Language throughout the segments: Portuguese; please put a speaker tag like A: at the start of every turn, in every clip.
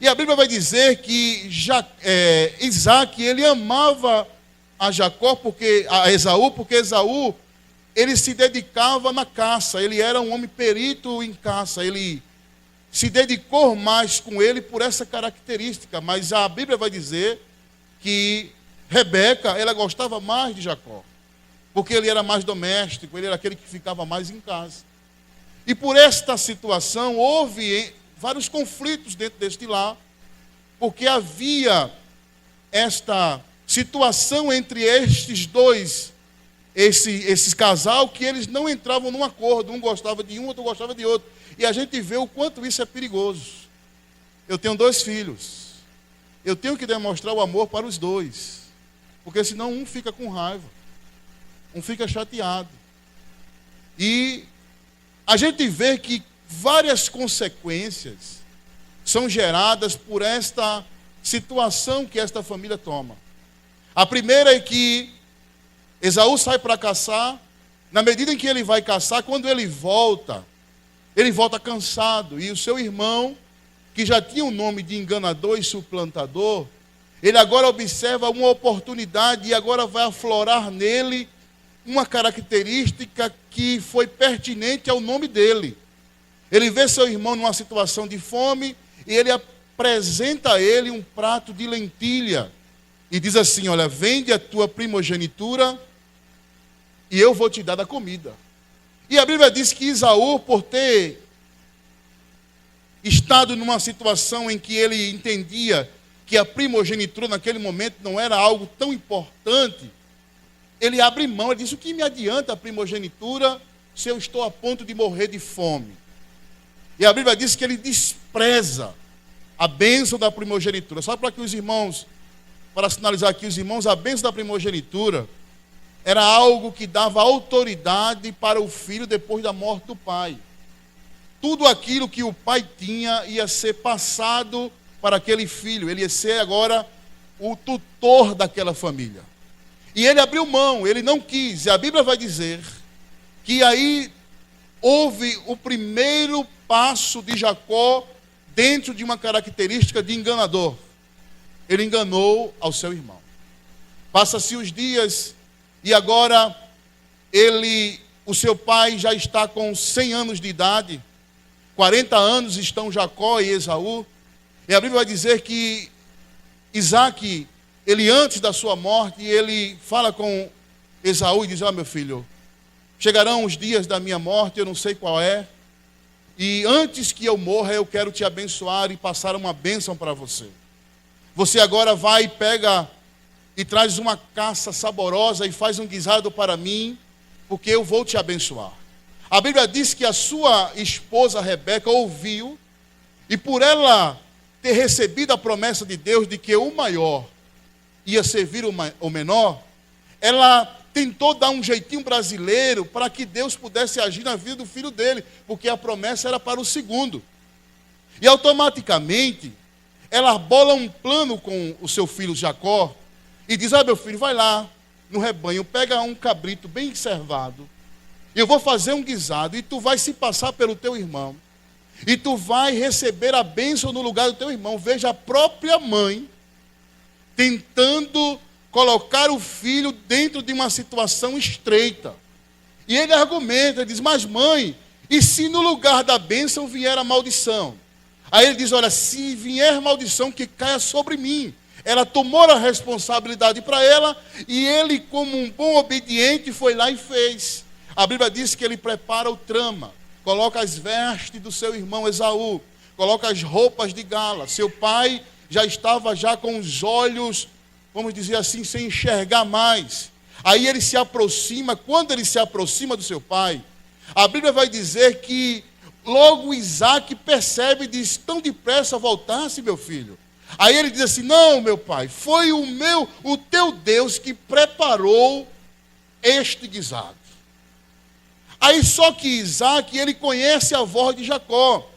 A: E a Bíblia vai dizer que Isaac, ele amava a Esaú, porque Esaú, ele se dedicava na caça, ele era um homem perito em caça, ele se dedicou mais com ele por essa característica, mas a Bíblia vai dizer que Rebeca, ela gostava mais de Jacó, porque ele era mais doméstico, ele era aquele que ficava mais em casa. E por esta situação, houve vários conflitos dentro deste lar, porque havia esta situação entre estes dois, esses casal, que eles não entravam num acordo, um gostava de um, outro gostava de outro. E a gente vê o quanto isso é perigoso. Eu tenho 2 filhos, eu tenho que demonstrar o amor para os dois, porque senão um fica com raiva, um fica chateado. E a gente vê que várias consequências são geradas por esta situação que esta família toma. A primeira é que Esaú sai para caçar. Na medida em que ele vai caçar, quando ele volta cansado. E o seu irmão, que já tinha o nome de enganador e suplantador, ele agora observa uma oportunidade e agora vai aflorar nele uma característica que foi pertinente ao nome dele. Ele vê seu irmão numa situação de fome e ele apresenta a ele um prato de lentilha e diz assim: olha, vende a tua primogenitura e eu vou te dar da comida. E a Bíblia diz que Esaú, por ter estado numa situação em que ele entendia que a primogenitura naquele momento não era algo tão importante, ele abre mão, ele diz: o que me adianta a primogenitura se eu estou a ponto de morrer de fome? E a Bíblia diz que ele despreza a bênção da primogenitura. Só para que os irmãos, para sinalizar aqui os irmãos, a bênção da primogenitura era algo que dava autoridade para o filho depois da morte do pai. Tudo aquilo que o pai tinha ia ser passado para aquele filho. Ele ia ser agora o tutor daquela família. E ele abriu mão, ele não quis. E a Bíblia vai dizer que aí houve o primeiro passo de Jacó dentro de uma característica de enganador. Ele enganou ao seu irmão. Passa-se os dias e agora o seu pai já está com 100 anos de idade. 40 anos estão Jacó e Esaú. E a Bíblia vai dizer que Isaac, ele antes da sua morte, ele fala com Esaú e diz: meu filho, chegarão os dias da minha morte, eu não sei qual é, e antes que eu morra, eu quero te abençoar e passar uma bênção para você. Você agora vai e pega e traz uma caça saborosa e faz um guisado para mim, porque eu vou te abençoar. A Bíblia diz que a sua esposa Rebeca ouviu, e por ela ter recebido a promessa de Deus de que o maior ia servir o menor, ela tentou dar um jeitinho brasileiro para que Deus pudesse agir na vida do filho dele, porque a promessa era para o segundo. E automaticamente, ela bola um plano com o seu filho Jacó, e diz: meu filho, vai lá no rebanho, pega um cabrito bem enservado, eu vou fazer um guisado, e tu vai se passar pelo teu irmão, e tu vai receber a bênção no lugar do teu irmão. Veja, a própria mãe tentando colocar o filho dentro de uma situação estreita. E ele argumenta, diz: mas mãe, e se no lugar da bênção vier a maldição? Aí ele diz: olha, se vier maldição, que caia sobre mim. Ela tomou a responsabilidade para ela, e ele, como um bom obediente, foi lá e fez. A Bíblia diz que ele prepara o trama, coloca as vestes do seu irmão Esaú, coloca as roupas de gala. Seu pai já estava com os olhos, vamos dizer assim, sem enxergar mais. Aí ele se aproxima. Quando ele se aproxima do seu pai, a Bíblia vai dizer que logo Isaac percebe e diz: tão depressa voltasse, meu filho? Aí ele diz assim: não, meu pai, foi o teu Deus que preparou este guisado. Aí só que Isaac, ele conhece a voz de Jacó.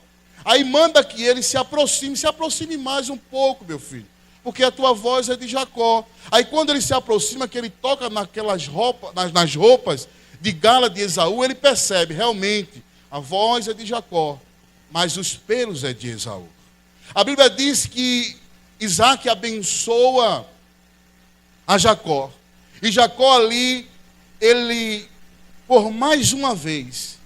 A: Aí manda que ele se aproxime mais um pouco, meu filho, porque a tua voz é de Jacó. Aí quando ele se aproxima, que ele toca nas roupas de gala de Esaú, ele percebe, realmente, a voz é de Jacó, mas os pelos é de Esaú. A Bíblia diz que Isaac abençoa a Jacó. E Jacó ali, ele, por mais uma vez,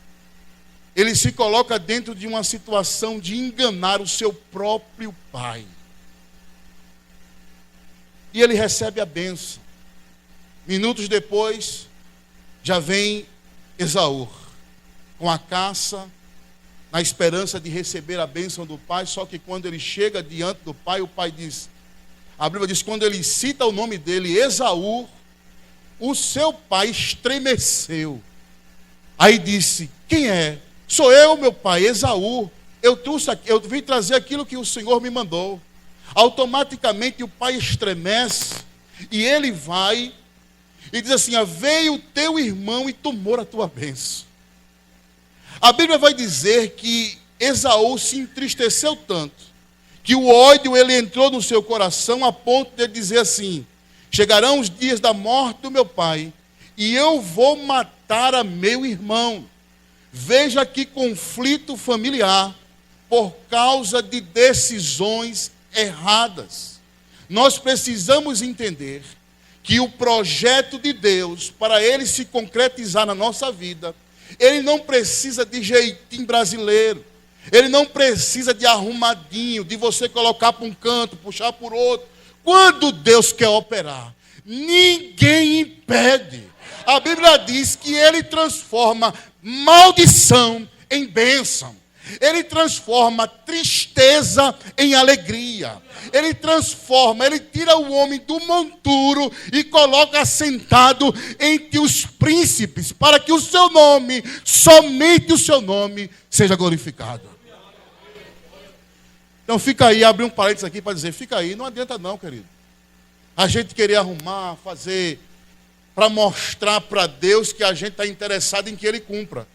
A: ele se coloca dentro de uma situação de enganar o seu próprio pai. E ele recebe a bênção. Minutos depois, já vem Esaú, com a caça, na esperança de receber a bênção do pai. Só que quando ele chega diante do pai, o pai diz, a Bíblia diz, quando ele cita o nome dele, Esaú, o seu pai estremeceu. Aí disse, quem é? Sou eu, meu pai, Esaú. Eu vim trazer aquilo que o Senhor me mandou. Automaticamente o pai estremece e ele vai e diz assim, veio o teu irmão e tomou a tua bênção. A Bíblia vai dizer que Esaú se entristeceu tanto, que o ódio ele entrou no seu coração a ponto de dizer assim, chegarão os dias da morte do meu pai, e eu vou matar a meu irmão. Veja que conflito familiar, por causa de decisões erradas. Nós precisamos entender que o projeto de Deus, para ele se concretizar na nossa vida, ele não precisa de jeitinho brasileiro, ele não precisa de arrumadinho, de você colocar para um canto, puxar por outro. Quando Deus quer operar, ninguém impede. A Bíblia diz que ele transforma maldição em bênção. Ele transforma tristeza em alegria. Ele transforma, ele tira o homem do monturo e coloca sentado entre os príncipes, para que o seu nome, somente o seu nome, seja glorificado. Então fica aí, abri um parênteses aqui para dizer, fica aí, não adianta não, querido. A gente querer arrumar, fazer, para mostrar para Deus que a gente está interessado em que Ele cumpra.